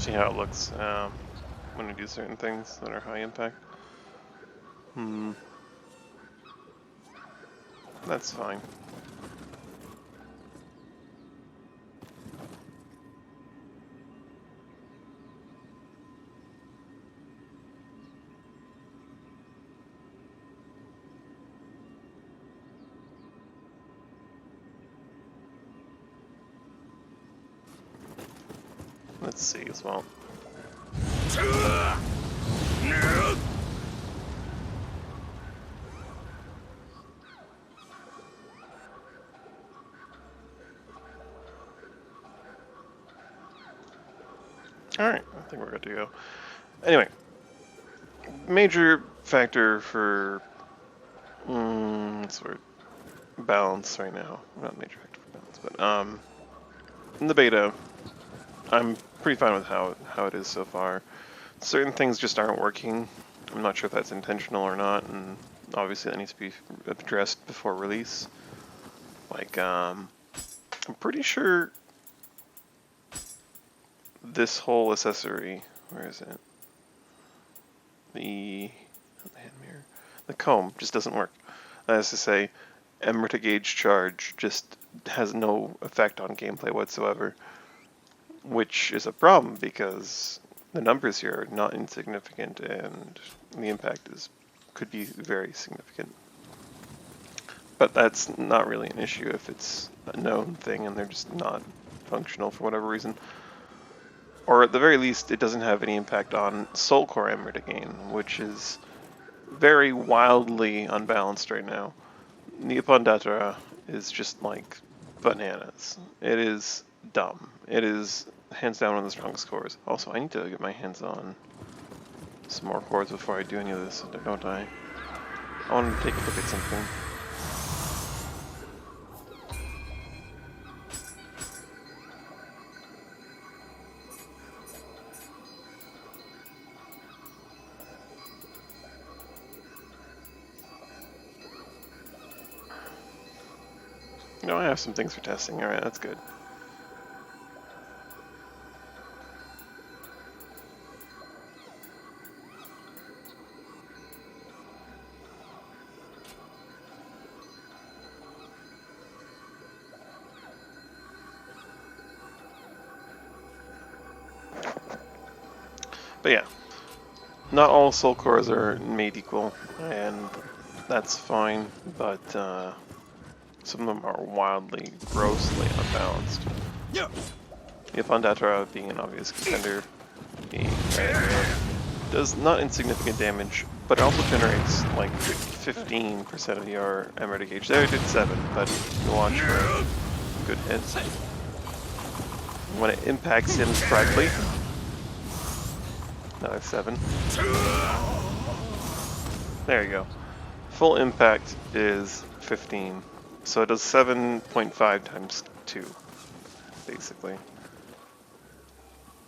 We'll see how it looks when we do certain things that are high impact. That's fine. Let's see as well. Alright, I think we're good to go. Anyway, major factor for sort of balance right now. Not major factor for balance, but in the beta, I'm pretty fine with how it is so far. Certain things just aren't working. I'm not sure if that's intentional or not, and obviously that needs to be addressed before release. Like, I'm pretty sure this whole accessory, where is it? The hand mirror, the comb just doesn't work. That is to say, Emerita gauge charge just has no effect on gameplay whatsoever, which is a problem because the numbers here are not insignificant and the impact could be very significant. But that's not really an issue if it's a known thing and they're just not functional for whatever reason. Or at the very least, it doesn't have any impact on Soul Core Emerita gain, which is very wildly unbalanced right now. Nioh is just like bananas. It is dumb. It is hands down one of the strongest cores. Also, I need to get my hands on some more cores before I do any of this, don't I? I want to take a look at something. No, I have some things for testing. Alright, that's good. But yeah, not all soul cores are made equal, and that's fine, but some of them are wildly, grossly unbalanced. Nioh being an obvious contender, does not insignificant damage, but it also generates like 15% of your Emerita gauge. There it did 7, but you watch for a good hit. When it impacts him correctly, another 7. There you go. Full impact is 15. So it does 7.5 times 2, basically.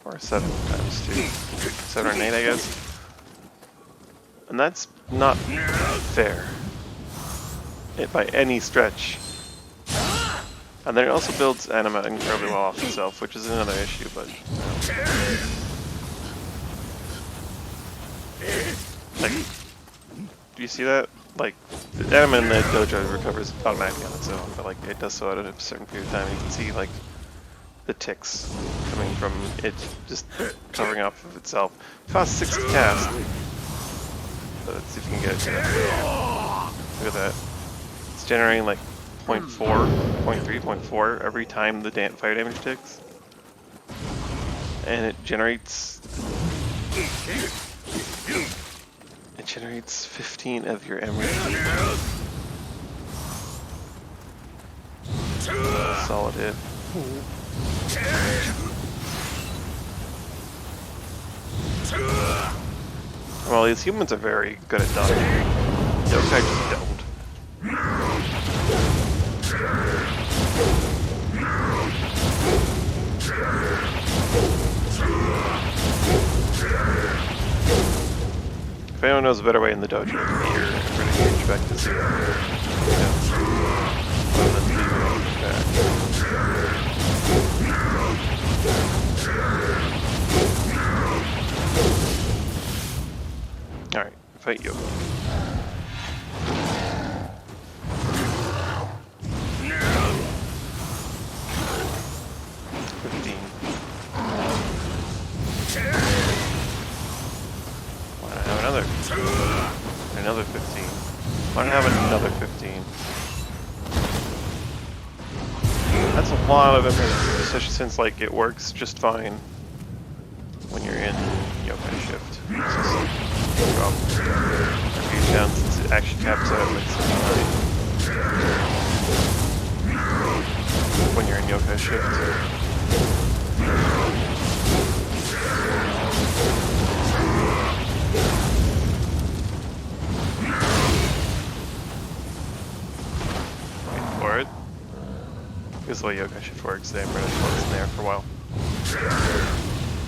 Or 7 times 2. 7 or 8, I guess. And that's not fair. By any stretch. And then it also builds anima incredibly well off itself, which is another issue, but... Like, do you see that? Like, the anima in the dojo recovers automatically on its own, but like it does so at a certain period of time. You can see like the ticks coming from it just covering off of itself. It costs 6 to cast. So let's see if we can get it. Look at that. It's generating like 0.4, 0.3, 0.4 every time the fire damage ticks. And it generates 15 of your emerald. Solid hit. Well, these humans are very good at dodging. Yokai just don't. If anyone knows a better way in the dojo to get your gauge back to 0, back. fight Yoko. Another 15. Why not have another 15? That's a lot of emergency, especially since like it works just fine when you're in Yokai Shift. It's just no problem. Gauge down since it actually caps out at like 79 when you're in Yokai Shift. For it. Because the way Yokai Shift works, the Emerald floats in there for a while.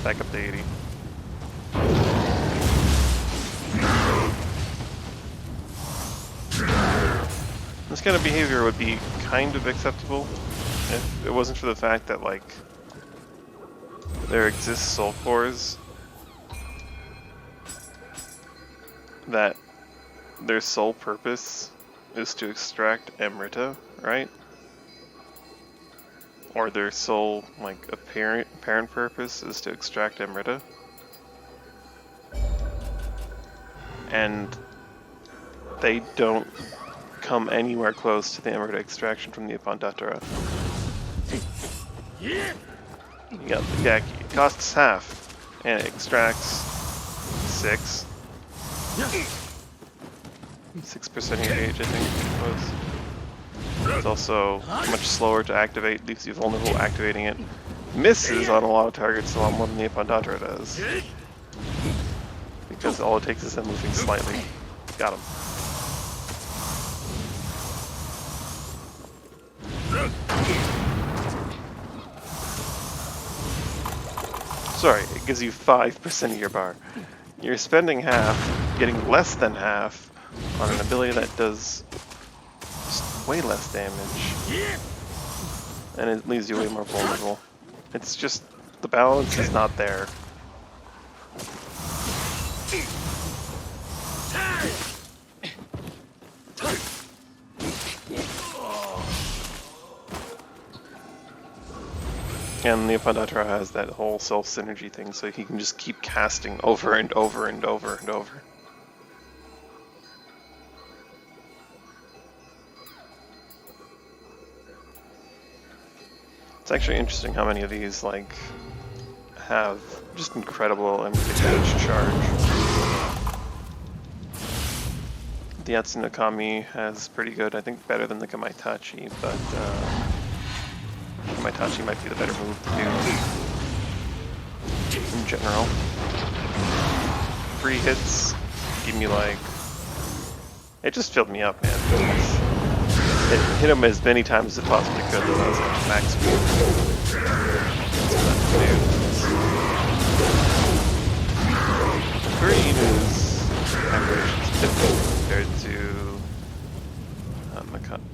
Back up to 80. This kind of behavior would be kind of acceptable if it wasn't for the fact that, like, there exists soul cores that their sole purpose is to extract Amrita, right? Or their sole, like, apparent purpose is to extract Amrita. And they don't come anywhere close to the Amrita extraction from the Apandatara. You got the Gaki. It costs half, and it extracts 6. 6% of your age, I think it was. It's also much slower to activate, leaves you vulnerable activating it. Misses on a lot of targets a lot more than the Apandatara does. Because all it takes is them moving slightly. Got him. Sorry, it gives you 5% of your bar. You're spending half, getting less than half on an ability that does just way less damage. And it leaves you way more vulnerable. It's just, the balance is not there. And the Apandatara has that whole self-synergy thing, so he can just keep casting over and over and over and over. It's actually interesting how many of these, like, have just incredible gauge charge. The Yatsunokami has pretty good, I think better than the Kamaitachi, but Kamaitachi might be the better move to do in general. 3 hits, give me like... It just filled me up, man. It hit him as many times as it possibly could, though that was like max speed. Inu's aberration is 50 compared to Matami?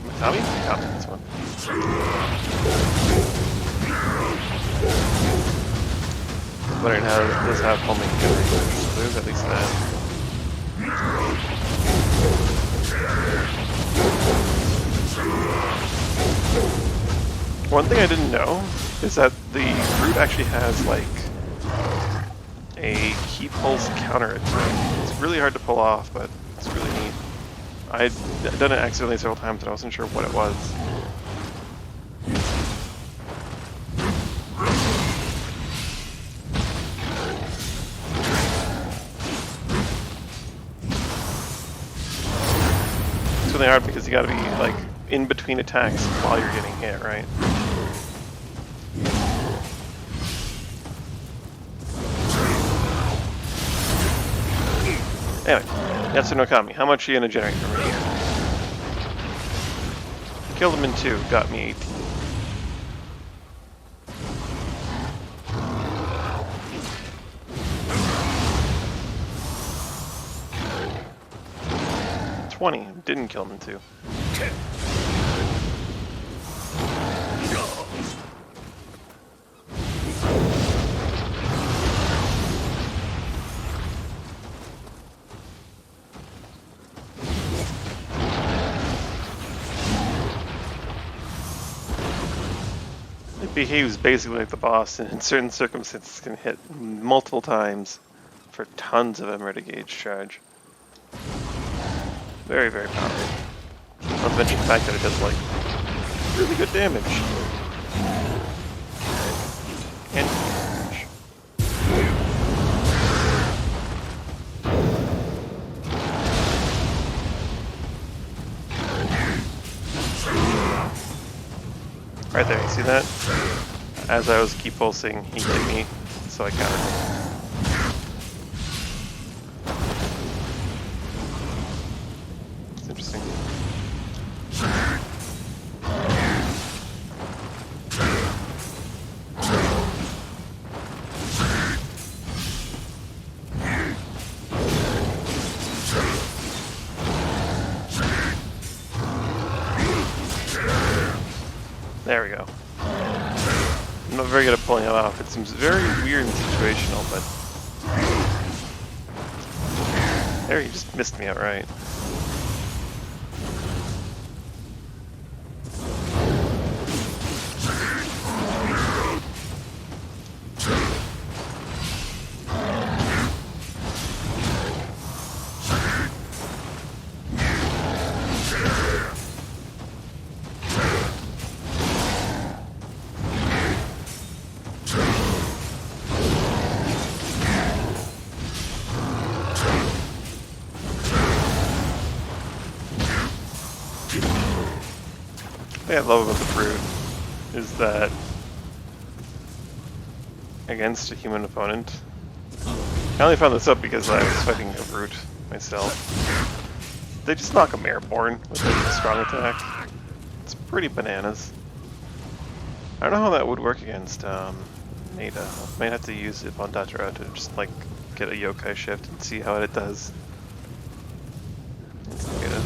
Matami, this one. But it does have homing generators, so there's at least that. One thing I didn't know is that the root actually has like a key pulse counter attack. It's really hard to pull off, but it's really neat. I'd done it accidentally several times and I wasn't sure what it was. It's really hard because you gotta be like in between attacks while you're getting hit, right? Anyway, Yatsunokami, how much are you gonna generate from me here? Killed him in 2, got me 18. Didn't kill him in 2. behaves basically like the boss, and in certain circumstances can hit multiple times for tons of emerald gauge charge. Very, very powerful. Not to mention the fact that it does like really good damage. And damage. Right there, you see that? As I was keep pulsing, he hit me, so I countered him. It's interesting. There we go. I'm not very good at pulling it off. It seems very weird and situational, but... There, he just missed me outright. The thing I love about the Brute is that against a human opponent, I only found this up because I was fighting a Brute myself. They just knock him airborne with a strong attack. It's pretty bananas. I don't know how that would work against Nioh. Might have to use it on Datura to just like get a yokai shift and see how it does. Let's get it.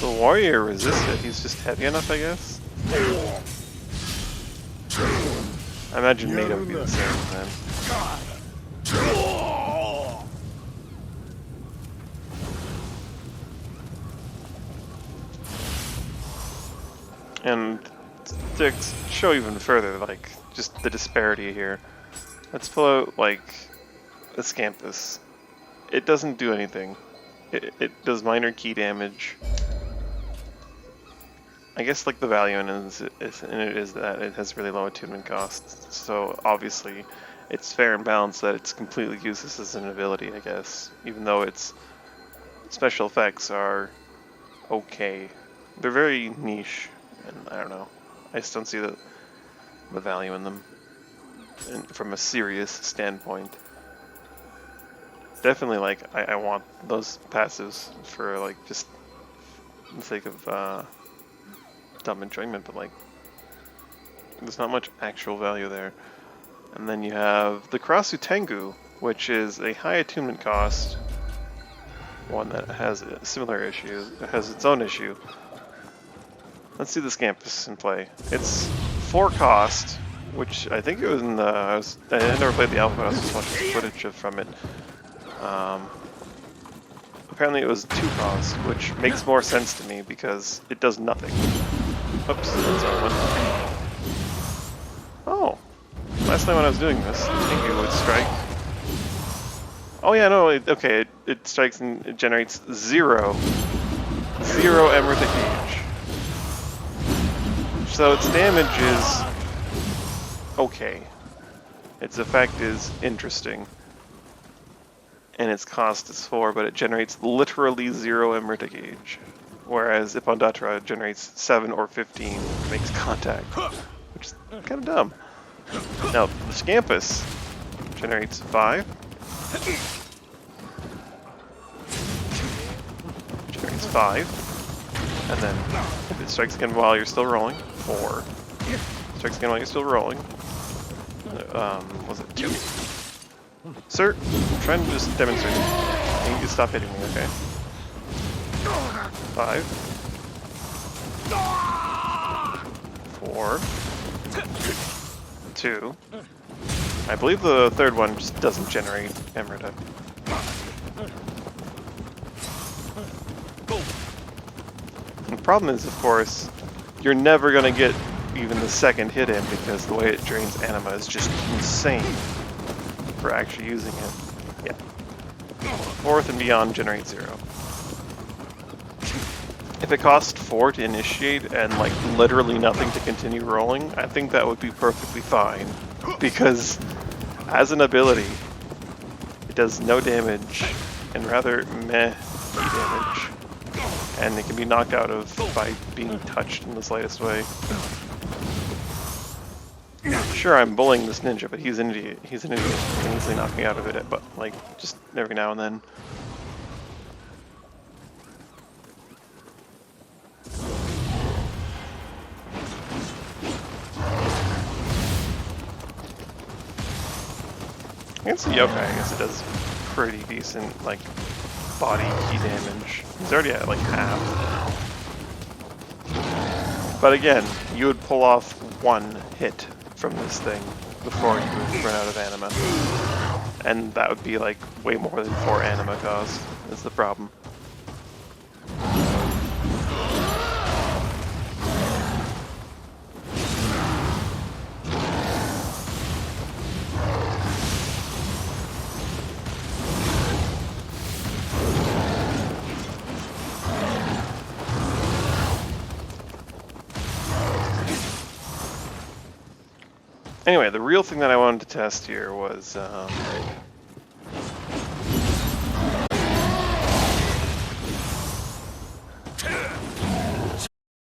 The warrior resisted. He's just heavy enough, I guess. I imagine Nioh would be the same then. And to show even further, like, just the disparity here, let's pull out, like, a Scampus. It doesn't do anything. It does minor key damage. I guess, like, the value in it is that it has really low attunement costs. So, obviously, it's fair and balanced that it's completely useless as an ability, I guess. Even though its special effects are okay. They're very niche. And I don't know. I just don't see the value in them from a serious standpoint. Definitely, like, I want those passives for, like, just for the sake of dumb enjoyment, but, like, there's not much actual value there. And then you have the Karasu Tengu, which is a high attunement cost one that has a similar issue. It has its own issue. Let's see this campus in play. It's 4 cost, which I think it was in the... I never played the alpha, but I was just watching footage from it. Apparently it was 2 cost, which makes more sense to me because it does nothing. Oops, that's our one. Oh, last time when I was doing this, I think it would strike. Oh yeah, no, okay, it strikes and it generates 0 emerald gauge. So its damage is okay. Its effect is interesting. And its cost is 4, but it generates literally 0 emerald gauge. Whereas Ipondatra generates 7 or 15 and makes contact. Which is kind of dumb. Now, the Scampus generates 5. Generates 5. And then if it strikes again while you're still rolling, 4. Strikes again while you're still rolling. Was it 2? Sir, I'm trying to just demonstrate. You need to stop hitting me, okay? 5. 4. 2. I believe the third one just doesn't generate emerald. problem is, of course, you're never going to get even the second hit in because the way it drains anima is just insane for actually using it. Yeah. Fourth and beyond generate 0. If it cost 4 to initiate and like literally nothing to continue rolling, I think that would be perfectly fine. Because as an ability, it does no damage and rather meh damage. And it can be knocked out of by being touched in the slightest way. Sure, I'm bullying this ninja, but he's an idiot. He's an idiot. He can easily knock me out of it, but like just every now and then. Against the yokai, I guess it does pretty decent, like, body key damage. He's already at, like, half. But again, you would pull off 1 hit from this thing before you would run out of anima. And that would be, like, way more than 4 anima cost, is the problem. Anyway, the real thing that I wanted to test here was